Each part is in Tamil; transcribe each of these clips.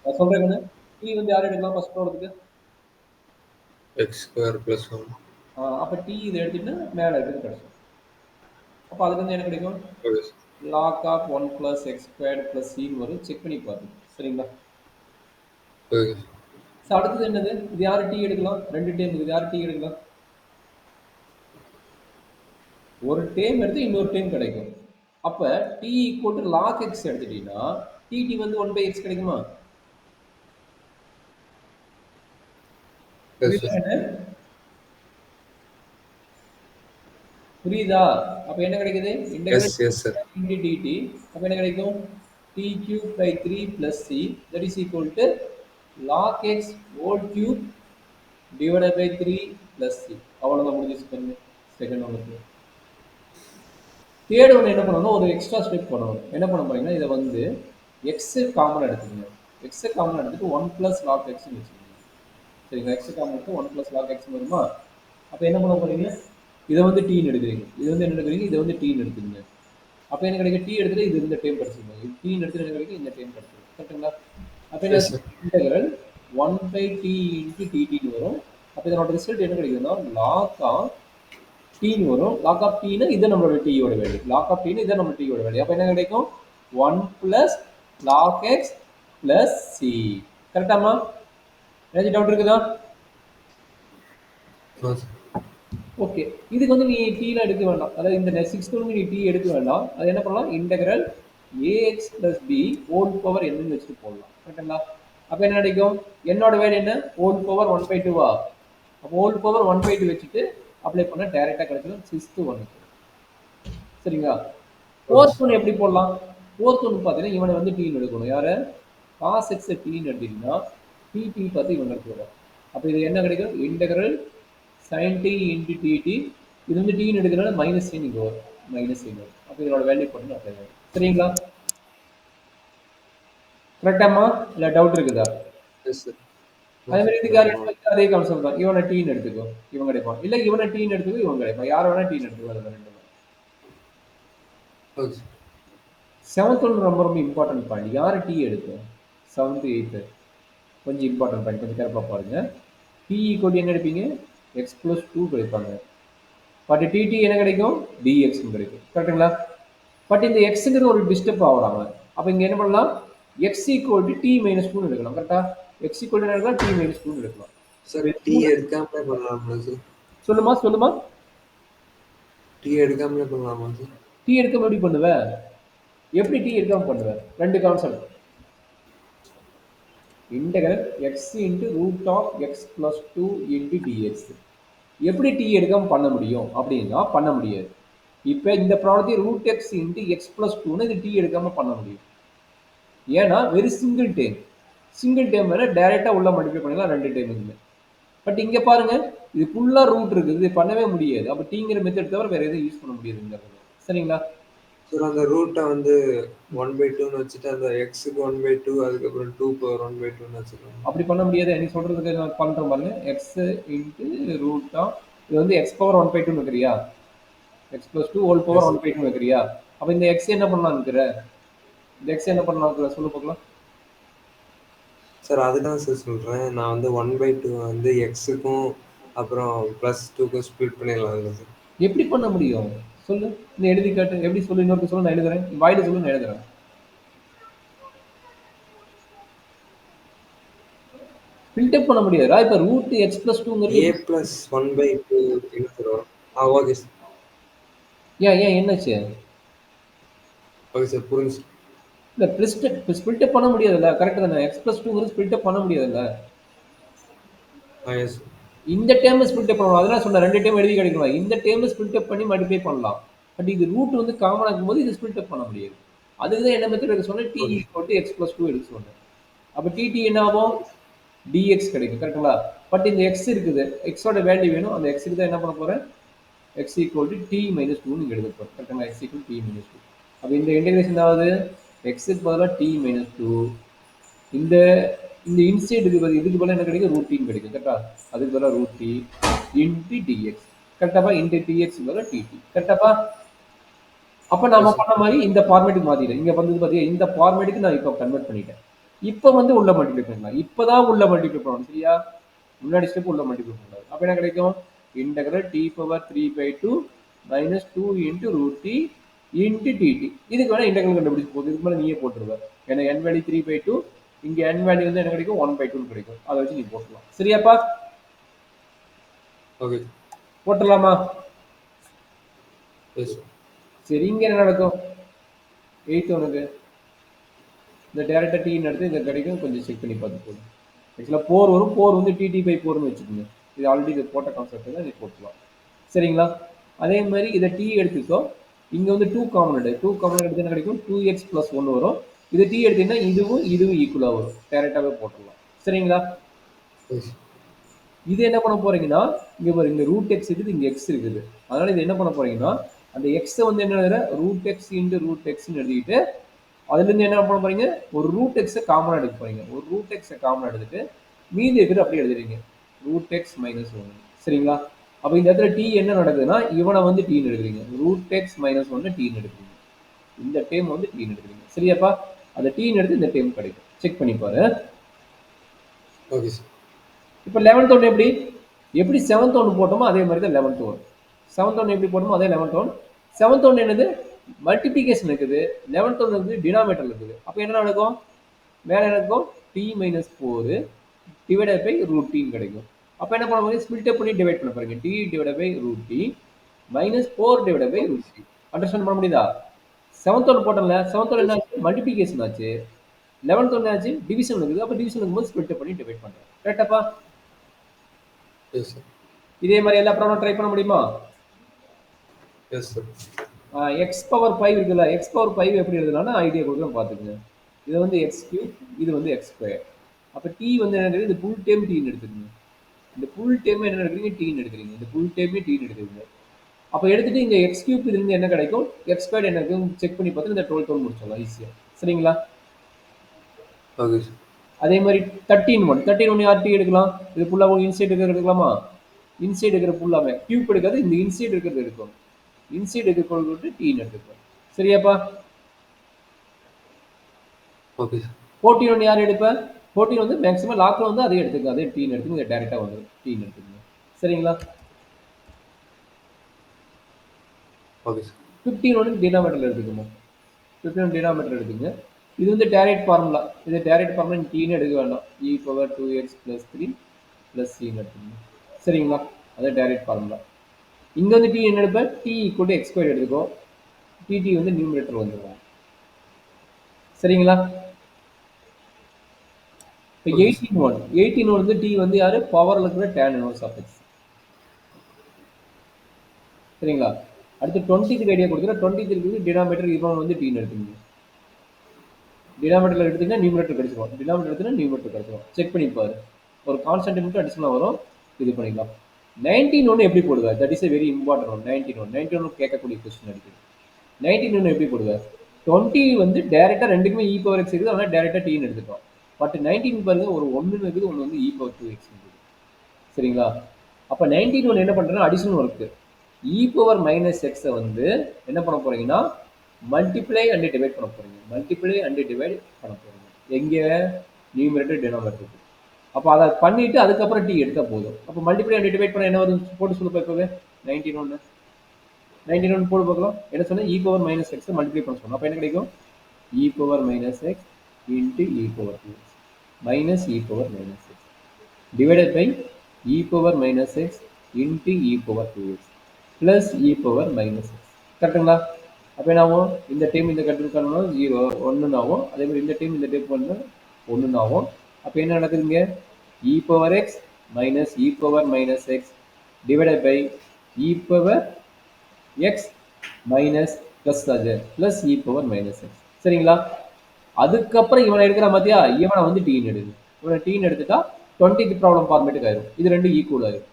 நான் சொல்றேன் கண்ணு. t வந்து யார் எடுக்கலாம் ஃபர்ஸ்ட் வரதுக்கு? x square plus 1. அப்ப t இதை எடுத்துட்டு மேல இருக்கிறது கிடைக்கும். அப்ப அதுக்கு வந்து என்ன கிடைக்கும்? Okay sir. log of 1 plus x squared plus c வரும். செக் பண்ணி பாருங்க. சரிங்களா? ஓகே ஸோ அடுத்தது என்னது? இது யாரு t எடுக்கலாம்? 2 டேம் இது யாரு t எடுக்கலாம்? ஒரு டேம் எடுத்து இன்னொரு டேம் கிடைக்கும். அப்ப t equal to log x எடுத்துட்டீங்கன்னா dt வந்து 1/x கிடைக்குமா? Yes sir. புரியுதா? அப்ப என்ன கிடைக்குது? Yes integral yes sir. into dt. அப்ப என்ன கிடைக்கும்? t cube by 3 plus c that is equal to log x whole cube divided by 3 plus c. அவ்வளவுதான் முடிஞ்சிச்சு பாருங்க. செகண்ட் ஒன்று. தேர்ட் ஒன்று என்ன பண்ணணும்? ஒரு எக்ஸ்ட்ரா ஸ்டெப் பண்ணணும். என்ன பண்ண போறீங்கன்னா இதை வந்து எக்ஸ் காமன் எடுத்துக்கங்க. எக்ஸ் காமன் எடுத்துட்டு 1 பிளஸ் லாக் எக்ஸ் வச்சுக்கோங்க. சரிங்களா? எக்ஸ் காமன் எடுத்து 1 பிளஸ் லாக் எக்ஸ் வருமா? அப்போ என்ன பண்ண போறீங்க? இதை வந்து டீன்னு எடுக்கிறீங்க. இது வந்து என்ன எடுக்கிறீங்க? இதை வந்து டீன்னு எடுத்துக்கங்க. அப்போ என்ன கிடைக்கும்? டி எடுத்துட்டு இது இந்த டைம் படிச்சுக்கோங்க. இது டீன்னு எடுத்துட்டு என்ன கிடைக்கும்? இந்த டைம் படிச்சுக்கோங்க. கரெக்டுங்களா? அப்போ என்ன yes sir. Integral 1/t into டிடின்னு வரும். அப்போ இதனோட ரிசல்ட் என்ன கிடைக்குதுன்னா லாக் ஆஃப் டீன்னு வரும். லாக் ஆஃப் டீனா இதை நம்மளோட டீயோட வேல்யூ. லாக் ஆஃப் டீனா இதை நம்ம டீயோட வேல்யூ. அப்போ என்ன கிடைக்கும்? 1 plus log x plus c. கரெக்டாமா? ஏதாச்சும் டவுட் இருக்குதா? ஓகே. இதுக்கு வந்து நீ டீல எடுக்க வேண்டாம். அதாவது இந்த 6th வந்து நீ டீ எடுக்க வேண்டாம். அது என்ன பண்ணலாம்? Integral a x plus b whole power என்னன்னு வச்சுட்டு போடலாம். கரெக்டுங்களா? அப்போ என்ன கிடைக்கும்? என்னோட வேல்யூ என்ன? ஹோல் பவர் 1/2வா? அப்போ ஹோல் பவர் 1/2 வச்சுட்டு அப்ளை பண்ண டைரக்டா கிடைச்சிடும் 6th ஒன். சரிங்களா? ஃபோர்த் ஒன் எப்படி போடலாம்? ஃபோர்த் ஒன் பார்த்தீங்கன்னா இவனை வந்து டீன்னு எடுக்கணும். யாரை? காஸ் எக்ஸ் டீன்னு எடுத்தீங்கன்னா டி பார்த்து இவன் எடுத்துக்கிறோம். அப்போ இது என்ன கிடைக்கும்? Integral sin t into d t. இது வந்து டீன்னு எடுக்கிறனால மைனஸ் சைன் இங்கே வரும். மைனஸ் சைன் வரும். அப்போ இதோட வேல்யூ பண்ணி அப்ளை பண்ணும். சரிங்களா? கரெக்டாமா? இல்லை டவுட் இருக்குதா? Yes sir. அதே மாதிரி இதுக்கு யார் எடுத்து அதே கான்செப்ட் தான். இவனை டீன்னு எடுத்துக்கோ, இவன் கிடைப்பான். இல்லை இவனை டீன்னு எடுத்துக்கோ, இவன் கிடைப்பான். யார் வேணா டீன்னு எடுத்துக்கோ. அது ரெண்டு. Okay sir. செவன்த் ஒன்று ரொம்ப ரொம்ப இம்பார்ட்டன்ட் பாயிண்ட். யார் டீ எடுக்கும்? 7th 8th கொஞ்சம் இம்பார்ட்டன்ட் பாயிண்ட். கொஞ்சம் கேர்ஃபுல்லாக பாருங்க. டி ஈக்குவல் என்ன எடுப்பீங்க? எக்ஸ் ப்ளஸ் 2 கிடைப்பாங்க. பட் டிடி என்ன கிடைக்கும்? டிஎக்ஸ் கிடைக்கும். கரெக்டுங்களா? பட் இந்த எக்ஸுங்கிறது ஒரு டிஸ்டர்ப் ஆகுறாங்க. அப்போ இங்கே என்ன பண்ணலாம்? X equal to t minus 2 எடுக்கலாம். கரெக்டா? எக்ஸ் ஈக்குவல் என்ன எடுக்கலாம்? டி மைனஸ் 2 எடுக்கலாம். சார் டீ எடுக்காமலே பண்ணலாமா சார்? சொல்லுமா சொல்லுமா. டீ எடுக்காமலே பண்ணலாமா சார்? டீ எடுக்காம எப்படி பண்ணுவ? எப்படி டீ எடுக்காம பண்ணுவ? ரெண்டு concept. Integral x into root of x plus 2 into dx. எப்படி டீ எடுக்காம பண்ண முடியும் அப்படின்னா பண்ண முடியாது. இப்போ இந்த ப்ராடக்டை root x into x plus 2ன்னு இது டீ எடுக்காம பண்ண முடியும். ஏன்னா very single time. Single time வேணா டைரெக்டாக உள்ள மல்டிப்ளை பண்ணிக்கலாம் ரெண்டு டைமுக்குமே. பட் இங்கே பாருங்க இது ஃபுல்லாக ரூட் இருக்குது. இது பண்ணவே முடியாது. அப்போ டீங்கிற மெத்தட் தவிர வேற எதுவும் யூஸ் பண்ண முடியாது. சரிங்களா? சார் அந்த ரூட்டை வந்து 1/2ன்னு வச்சுட்டு அந்த எக்ஸுக்கு 1/2 அதுக்கப்புறம் 2 பவர் 1/2ன்னு வச்சுக்கலாம். அப்படி பண்ண முடியாது. நீ சொல்றதுக்கு நான் பண்ணுறேன் பாருங்க. எக்ஸ் இன்ட்டு ரூட் ஆஃப் இது வந்து எக்ஸ் பவர் 1/2 வைக்கிறியா? எக்ஸ் பிளஸ் 2 ஹோல் பவர் 1/2 வைக்கிறியா? அப்போ இந்த எக்ஸ் என்ன பண்ணலாம் இருக்கிற? இந்த எக்ஸ் என்ன பண்ணலாம் இருக்கிற சொல்லு பார்க்கலாம். சார் அதுதான் சார் சொல்கிறேன். நான் வந்து 1/2 வந்து எக்ஸுக்கும் அப்புறம் ப்ளஸ் 2க்கும் ஸ்ப்ளிட் பண்ணிடலாம் சார். எப்படி பண்ண முடியும் சொல்லு? இந்த எழுதி காட்டு. எப்படி சொல்லு? இன்னொரு சொல்லு, நான் எழுதுறேன். வாயில சொல்லு, நான் எழுதுறேன். ஃபில்டர் பண்ண முடியாதா? இப்போ root x plus 2 a plus 1/2 என்ன சார் வரும்? Okay sir. ஏன் ஏன் என்னாச்சு? ஓகே சார் புரிஞ்சு. இல்லை ஸ்பில்டப் பண்ண முடியாதுல்ல. கரெக்ட் தானே? எக்ஸ் பிளஸ் 2 ஸ்பில்டப் பண்ண முடியாதுல்ல. எஸ். இந்த டேர்ம் ஸ்பில்டப் பண்ணலாம். அதெல்லாம் சொன்ன ரெண்டு டைம் எழுதி கிடைக்கலாம். இந்த டேர்ம் ஸ்பில்டப் பண்ணி மல்டிப்ளை பண்ணலாம். பட் இது ரூட் வந்து காமன் ஆகும்போது இது ஸ்பில்டப் பண்ண முடியாது. அதுக்கு தான் என்ன மெத்தட் எடுக்க சொன்னேன்? T equal to x plus 2 எடுக்க சொன்னேன். அப்போ டிடி என்ன ஆகும்? டிஎக்ஸ் கிடைக்கும். கரெக்டுங்களா? பட் இந்த எக்ஸ் இருக்குது. எக்ஸோட வேல்யூ வேணும். அந்த எக்ஸுக்கு தான் என்ன பண்ண போறேன்? X equal to t minus 2 நீங்க எழுத போறேன். கரெக்டுங்களா? X equal t minus 2. அப்போ இந்த இன்டெகிரேஷன் ஆகுது எக்ஸுக்கு பதிலாக டி மைனஸ் 2. இந்த இந்த இன்சைட் இதுக்கு பதிலாக என்ன கிடைக்கும்? ரூட் கிடைக்கும். கரெக்டா? அதுக்கு பதிலாக ரூட் டி இன்டு டிஎக்ஸ். கரெக்டாப்பா? இன்டு டிஎக்ஸ் பதிலாக டிடி. கரெக்டாப்பா? அப்போ நம்ம பண்ண மாதிரி இந்த ஃபார்மேட்டுக்கு மாத்திட்டேன். இங்க வந்து பார்த்தீங்கன்னா இந்த ஃபார்மேட்டுக்கு நான் இப்போ கன்வெர்ட் பண்ணிட்டேன். இப்போ வந்து உள்ள மல்டிப்ளை பண்ணலாம். இப்பதான் உள்ள மல்டிப்ளை பண்ணணும். சரியா? முன்னாடி ஸ்டெப் உள்ள மல்டிப்ளை பண்ணலாம். அப்ப என்ன கிடைக்கும்? Integral t power 3/2 minus 2 into root t into d t. இதுக்கு வேணா இன்டெக்ரல் கண்டுபிடிச்சு போகுது. இதுக்கு மேலே நீயே போட்டுருவ. ஏன்னா n வேல்யூ 3/2, இங்க n வேல்யூ வந்து என்ன கிடைக்கும்? 1/2 கிடைக்கும். அதை வச்சு நீ போட்டுலாம். சரியாப்பா? ஓகே. போட்டுடலாமா? Yes sir. சரி, இங்க என்ன நடக்கும்? 8 உனக்கு இந்த டேரக்டா டி எடுத்து இந்த கிடைக்கும். கொஞ்சம் செக் பண்ணி பார்த்து போதும். ஆக்சுவலாக 4 வரும். 4 வந்து TT/4ன்னு வச்சுக்கோங்க. இது ஆல்ரெடி இது போட்ட கான்செப்ட் தான், நீ போட்டுக்கலாம். சரிங்களா? அதே மாதிரி இதை டி எடுத்துக்கோ. இங்கே வந்து 2 காமன் எடு. 2 காமன் எடுத்து என்ன கிடைக்கும்? 2x + 1 வரும். இது டி எடுத்தீங்கன்னா இதுவும் இதுவும் ஈக்குவலாக வரும். டேரெக்டாகவே போட்டுடலாம். சரிங்களா? எஸ். இது என்ன பண்ண போறீங்கன்னா, இங்கே பாரு, இங்கே ரூட் எக்ஸ் இருக்குது, இங்கே எக்ஸ் இருக்குது. அதனால இது என்ன பண்ண போறீங்கன்னா, அந்த எக்ஸை வந்து என்ன எழுதுற? ரூட் எக்ஸ் இன்ட்டு ரூட் எக்ஸ்ன்னு எழுதிட்டு, அதுலேருந்து என்ன பண்ண போறீங்க? ஒரு ரூட் எக்ஸை காமனாக எடுக்க போறீங்க. ஒரு ரூட் எக்ஸை காமனாக எடுத்துட்டு மீதி இருக்கிறது அப்படியே எழுதுறீங்க. Root x minus 1. சரிங்களா? அப்போ இந்த இடத்துல டி என்ன நடக்குதுன்னா, இவனை வந்து டீன்னு எடுக்கிறீங்க. ரூட் எக்ஸ் மைனஸ் 1 டீன்னு எடுக்கிறீங்க. இந்த டேம் வந்து டீன்னு எடுக்கிறீங்க. சரியாப்பா? அந்த டீன்னு எடுத்து இந்த டேம் கிடைக்கும். செக் பண்ணி பாரு. Okay sir. இப்போ 11th ஒன்று எப்படி 7th ஒன்று போட்டோமோ அதே மாதிரி தான் 11th ஒன்று. 7th ஒன்று எப்படி போட்டோமோ அதே 11th ஒன்று. 7th ஒன்று என்னது? மல்டிபிகேஷன் இருக்குது. 11th ஒன்று வந்து டினாமேட்டர் இருக்குது. அப்போ என்ன நடக்கும்? மேலே நடக்கும் t minus 4 divided by root டின்னு கிடைக்கும். அப்போ என்ன பண்ண போறீங்க? ஸ்பிளிட் அப் பண்ணி டிவைட் பண்ண போறீங்க. T divided by root t minus 4 divided by root t. Understand பண்ண முடியுதா? 7th ஒன்று போட்டோம்ல, 7th ஒன்று என்ன ஆச்சு? மல்டிபிகேஷன் ஆச்சு. 11th ஒன்று ஆச்சு? டிவிஷன் இருக்குது. அப்போ டிவிஷன் இருக்கும்போது ஸ்பிளிட் அப் பண்ணி டிவைட் பண்ணுறேன். கரெக்டாப்பா? Yes sir. இதே மாதிரி எல்லா ப்ராப்ளம் ட்ரை பண்ண முடியுமா? Yes sir. எக்ஸ் பவர் 5 இருக்குல்ல, எக்ஸ் பவர் 5 எப்படி எழுதலாம்னா ஐடியா கொடுக்கலாம், பார்த்துக்குங்க. இது வந்து எக்ஸ் கியூப், இது வந்து எக்ஸ் ஸ்கொயர். அப்போ டி வந்து என்ன? இது ஃபுல் டேம் டீன்னு எடுத்துக்கோங்க. இந்த ஃபுல் டேம் என்ன எடுக்கிறீங்க? டீன்னு எடுக்கிறீங்க. இந்த ஃபுல் டேமே டீன்னு எடுக்கிறீங்க. அப்போ எடுத்துட்டு இங்கே எக்ஸ் கியூப் இதுலேருந்து என்ன கிடைக்கும்? எக்ஸ் ஸ்கொயர் என்ன இருக்கும்? செக் பண்ணி பார்த்து இந்த 12 முடிச்சிடலாம் ஈஸியாக. சரிங்களா? Okay sir. அதே மாதிரி 13 யார் டி எடுக்கலாம்? இது ஃபுல்லாக இன்சைட் இருக்கிறது எடுக்கலாமா? இன்சைட் இருக்கிற ஃபுல்லாமே கியூப் எடுக்காது, இந்த இன்சைட் இருக்கிறது எடுக்கும். இன்சைட் எடுக்க டீன்னு எடுத்துக்கலாம். சரியாப்பா? Okay sir. 14 யார் எடுப்பேன்? 14 வந்து மேக்ஸிமம் லாக்கில் வந்து அதே எடுத்துக்க, அதே டீன்னு எடுத்துங்க. இதை டேரெக்டாக வந்துடும், டீன்னு எடுத்துக்கங்க. சரிங்களா? Okay sir. 15 வந்து டினாமீட்டரில் எடுத்துக்கணும். 15 டினாமீட்டர் எடுத்துங்க. இது வந்து டேரக்ட் ஃபார்முலா. இது டேரக்ட் ஃபார்முலா டீன்னு எடுக்க வேண்டாம். e பவர் 2x + 3 + cன்னு எடுத்துக்கணும். சரிங்களா? அது டேரக்ட் ஃபார்முலா. இங்கே வந்து டி என்ன எடுப்பேன்? T equal to x square எடுத்துக்கோ. டிடி வந்து நியூமரேட்டர் வந்துடும். சரிங்களா? இப்போ 18 வந்து டி வந்து யாரு? பவரில் இருக்கிற tan இன்வர்ஸ் ஆஃப் எக்ஸ். சரிங்களா? அடுத்து 20க்கு ஐடியா கொடுக்குறேன். 20க்கு இருக்குது டினாமீட்டர், இவன் வந்து டீன்னு எடுத்துக்கோங்க. டினாமீட்டரில் எடுத்தீங்கன்னா நியூமரேட்டர் கிடைச்சிடும். டினாமீட்டர் எடுத்தீங்கன்னா நியூமரேட்டர் கிடைச்சிடும். செக் பண்ணி பாரு. ஒரு கான்ஸ்டன்ட் மட்டும் அடிஷனலாக வரும், இது பண்ணிக்கலாம். 19 ஒன்று எப்படி போடுவேன்? That is a very important one. 19 ஒன்று கேட்கக்கூடிய கொஸ்டின் அடிக்குது. 19 ஒன்று எப்படி போடுவேன்? 20 வந்து டேரெக்டாக ரெண்டுக்குமே இ பவர் எக்ஸ் இருக்குது, அதனால் டேரெக்டாக டீன்னு எடுத்துட்டோம். பட் 19 பாருங்க, ஒரு 1 இருக்குது, ஒன்று வந்து இ பவர் 2x இருக்குது. சரிங்களா? அப்போ 19 ஒன்று என்ன பண்ணுறேன்னா அடிஷனல் ஒர்க்கு. இ பவர் மைனஸ் எக்ஸை வந்து என்ன பண்ண போறீங்கன்னா மல்டிப்ளை அண்ட் டிவைட் பண்ண போறீங்க. மல்டிப்ளை அண்ட் டிவைட் பண்ண போறீங்க. எங்கே? Numerator denominator. அப்போ அதை பண்ணிட்டு அதுக்கப்புறம் டி எடுத்தால் போதும். அப்போ மல்டிப்ளை அண்ட் டிவைட் பண்ண என்ன வரும்? போட்டு சொல்ல போய் 19 போட்டு பார்க்கலாம். என்ன சொன்னேன்? இ பவர் மைனஸ் எக்ஸை மல்டிப்ளை பண்ண சொன்னோம். அப்போ என்ன கிடைக்கும்? E power minus x into e power 2x minus e power minus x divided by e power minus x into e power 2x plus e power minus x. கரெக்டுங்களா? அப்போ என்ன ஆகும்? இந்த டைம் இந்த கட்டு பண்ணணும் 0 1 ஆகும். அதே மாதிரி இந்த டைம் இந்த டைப் பண்ணணும் 1 ஆகும். அப்போ என்ன நடக்குதுங்க? E power x minus e power minus x divided by e power x minus plus அது plus e power minus x. சரிங்களா? அதுக்கப்புறம் இவனை எடுக்கிற மாதிரியா, இவனை வந்து டீன் எடுது. இவனை டீன் எடுத்துட்டா 20th ப்ராப்ளம் ஃபார்மேட்டுக்கு ஆயிரும். இது ரெண்டும் ஈக்குவல் ஆயிரும்.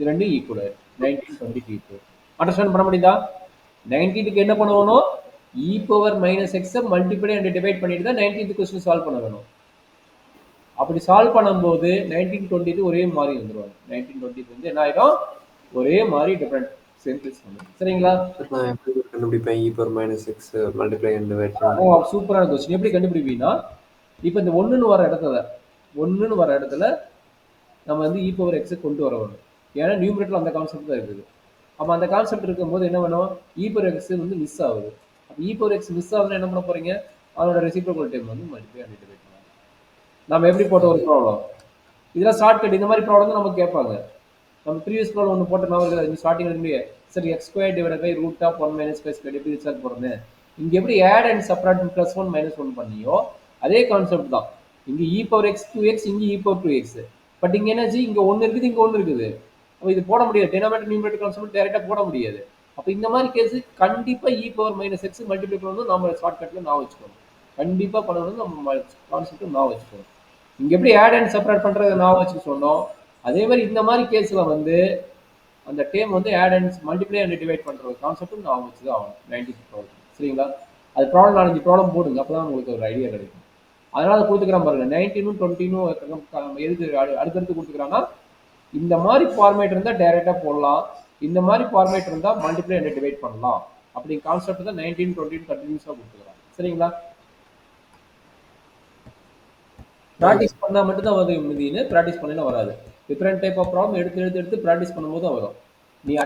19 20 ஈக்குவல். அண்டர்ஸ்டாண்ட் பண்ண முடியுதா? 19க்கு என்ன பண்ணணும்? இ பவர் மைனஸ் எக்ஸை மல்டிப்ளை அண்ட் டிவைட் பண்ணிட்டு தான் 19th கொஸ்டின் சால்வ் பண்ண வேணும். அப்படி சால்வ் பண்ணும்போது 19 20 ஒரே மாதிரி வந்துருவாங்க. 19 20 வந்து என்ன ஆயிடும்? ஒரே மாதிரி டிஃபரெண்ட் சென்டென்ஸ் வந்துடும். சரிங்களா? நான் எப்படி கண்டுபிடிப்பேன்? e power minus X multiply and divide சூப்பரான கொஸ்டின். எப்படி கண்டுபிடிப்பீங்கன்னா, இப்போ இந்த ஒன்றுன்னு வர இடத்துல நம்ம வந்து இ பவர் எக்ஸை கொண்டு வர வேணும். ஏன்னா நியூமரேட்டர் அந்த கான்செப்ட் தான் இருக்குது. அப்போ அந்த கான்செப்ட் இருக்கும்போது என்ன வேணும், இ பவர் எக்ஸ் வந்து மிஸ் ஆகுது. அப்போ இ பவர் எக்ஸ் மிஸ் ஆகுதுன்னா என்ன பண்ண போறீங்க, அதோட ரெசிப்ரோக்கல் டைம் வந்து மல்டிப்ளை அண்ட் டிவைட் பண்ணலாம். நம்ம எப்படி போட்ட ஒரு ப்ராப்ளம் இதெல்லாம் ஷார்ட்கட், இந்த மாதிரி ப்ராப்ளம் தான் நமக்கு கேட்பாங்க. நம்ம ப்ரீவியஸ் ப்ராப்ளம் ஒன்று போட்ட நான் இருக்குது ஸ்டார்டிங் இல்லையே, சரி x square divide by root of 1 minus square square எப்படி ரிசல்ட் போடுறது, இங்கே எப்படி add and subtract plus 1 minus 1 பண்ணியோ அதே கான்செப்ட் தான். இங்கே இ பவர் எக்ஸ் 2x, இங்கே இ பவர் 2x. பட் இங்கே என்னாச்சு, இங்கே ஒன்று இருக்குது, இங்கே ஒன்று இருக்குது. அப்போ இது போட முடியாது, டெனாமேட்டர் நியூமரேட்டர் கான்செப்ட் டேரெக்டாக போட முடியாது. அப்போ இந்த மாதிரி கேஸ் கண்டிப்பாக இ பவர் மைனஸ் எக்ஸ் மல்டிப்ளை பண்ணணும். நம்ம ஷார்ட்கட்டில் நான் வச்சுக்கணும், கண்டிப்பாக பண்ணணும். நம்ம கான்செப்ட் நான் வச்சுக்கணும். இங்க எப்படி ஆட் அண்ட் செப்பரேட் பண்றது நான் வச்சு சொன்னோம், அதே மாதிரி இந்த மாதிரி கேஸ்ல வந்து அந்த டேம் வந்து add and multiply and divide பண்றது கான்செப்ட் நான் வச்சு தான் ஆகணும். 90 ப்ராப்ளம் சரிங்களா. அது ப்ராப்ளம் 4 ப்ராப்ளம் போடுங்க, அப்பதான் உங்களுக்கு ஒரு ஐடியா கிடைக்கும். அதனால கொடுத்துக்கிறான் பாருங்க, 19 20 எதுக்கு அடுத்தடுத்து கொடுத்துக்கிறான்னா, இந்த மாதிரி ஃபார்மேட் இருந்தால் டைரெக்டாக போடலாம், இந்த மாதிரி ஃபார்மேட் இருந்தால் மல்டிப்ளை அண்ட் டிவைட் பண்ணலாம். அப்படி கான்செப்ட் தான் 19 20 கண்டினியூஸாக கொடுத்துக்கிறாங்க சரிங்களா. ப்ராக்டிஸ் பண்ணால் மட்டும்தான் வருது, ப்ராக்டிஸ் பண்ணினா வராது. டிஃப்ரெண்ட் டைப் ஆஃப் ப்ராப்ளம் எடுத்து ப்ராக்டிஸ் பண்ணும்போது தான் வரும்.